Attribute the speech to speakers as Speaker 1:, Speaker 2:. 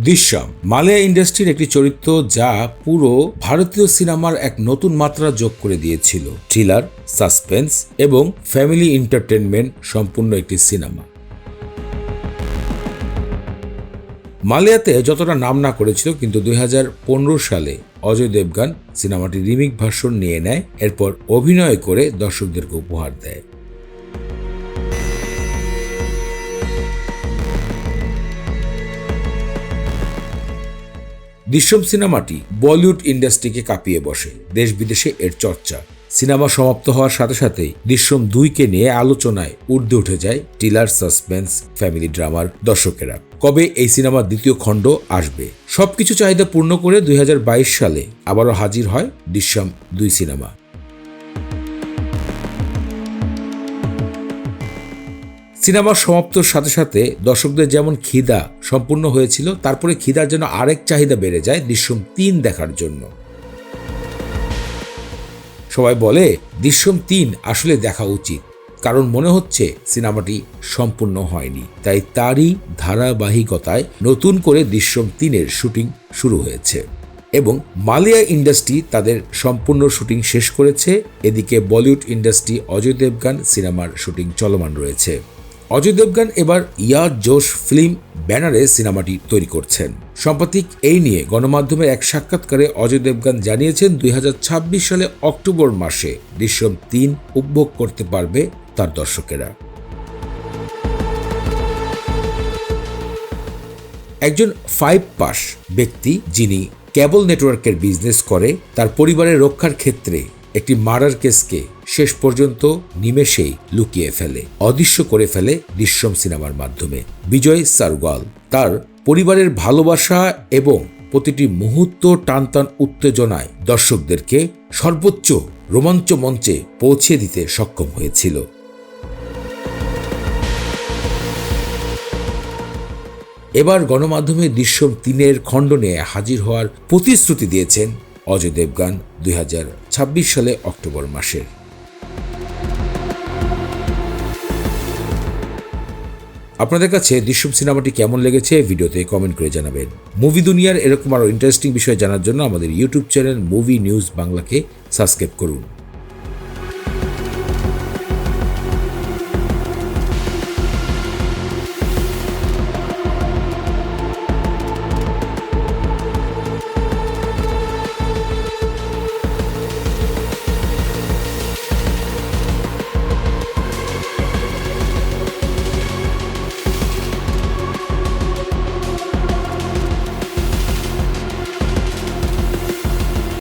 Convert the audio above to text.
Speaker 1: দৃশ্যম মালয়া ইন্ডাস্ট্রির একটি চরিত্র যা পুরো ভারতীয় সিনেমার এক নতুন মাত্রা যোগ করে দিয়েছিল। থ্রিলার, সাসপেন্স এবং ফ্যামিলি এন্টারটেনমেন্ট সম্পূর্ণ একটি সিনেমা। মালয়াতে যতটা নাম না করেছিল, কিন্তু 2015 সালে অজয় দেবগন সিনেমাটির রিমেক ভার্সন নিয়ে নেয়, এরপর অভিনয় করে দর্শকদেরকে উপহার দেয়। দৃশ্যম সিনেমাটি বলিউড ইন্ডাস্ট্রিকে কাঁপিয়ে বসে, দেশ বিদেশে এর চর্চা। সিনেমা সমাপ্ত হওয়ার সাথে সাথেই দৃশ্যম 2-কে নিয়ে আলোচনায় ঊর্ধ্বে উঠে যায় থ্রিলার, সাসপেন্স, ফ্যামিলি ড্রামার দর্শকেরা। কবে এই সিনেমার দ্বিতীয় খণ্ড আসবে? সবকিছু চাহিদা পূর্ণ করে 2022 সালে আবারও হাজির হয় দৃশ্যম 2 সিনেমা। সিনেমার সমাপ্তির সাথে সাথে দর্শকদের যেমন খিদা সম্পূর্ণ হয়েছিল, তারপরে খিদার জন্য আরেক চাহিদা বেড়ে যায় দৃশ্যম 3 দেখার জন্য। সবাই বলে দৃশ্যম 3 আসলে দেখা উচিত, কারণ মনে হচ্ছে সিনেমাটি সম্পূর্ণ হয়নি। তাই তারই ধারাবাহিকতায় নতুন করে দৃশ্যম 3-এর শুটিং শুরু হয়েছে এবং মালয়া ইন্ডাস্ট্রি তাদের সম্পূর্ণ শুটিং শেষ করেছে। এদিকে বলিউড ইন্ডাস্ট্রি অজয় দেবগন সিনেমার শুটিং চলমান রয়েছে। অজয় দেবগন এবার ইয়া জোশ ফিল্ম ব্যানারে সিনেমাটি তৈরি করছেন। সাম্প্রতিক এই নিয়ে গণমাধ্যমের এক সাক্ষাৎকারে অজয় দেবগন জানিয়েছেন 2026 সালে অক্টোবর মাসে দৃশ্যম 3 উপভোগ করতে পারবে তার দর্শকেরা। একজন 5 পাস ব্যক্তি যিনি কেবল নেটওয়ার্কের বিজনেস করে, তার পরিবারের রক্ষার ক্ষেত্রে একটি মার্ডার কেসকে শেষ পর্যন্ত নিমেষেই লুকিয়ে ফেলে, অদৃশ্য করে ফেলে দৃশ্যম সিনেমার মাধ্যমে বিজয় সারওয়াল। তার পরিবারের ভালোবাসা এবং প্রতিটি মুহূর্ত টানটান উত্তেজনায় দর্শকদেরকে সর্বোচ্চ রোমাঞ্চ মঞ্চে পৌঁছে দিতে সক্ষম হয়েছিল। এবার গণমাধ্যমে দৃশ্যম 3-এর খণ্ড নিয়ে হাজির হওয়ার প্রতিশ্রুতি দিয়েছেন অজয় দেবগন 2026 সালে অক্টোবর মাসের। আপনাদের কাছে দৃশ্যম সিনেমাটি কেমন লেগেছে ভিডিওতে কমেন্ট করে জানাবেন। মুভি দুনিয়ার এরকম আরও ইন্টারেস্টিং বিষয় জানার জন্য আমাদের ইউটিউব চ্যানেল মুভি নিউজ বাংলাকে সাবস্ক্রাইব করুন।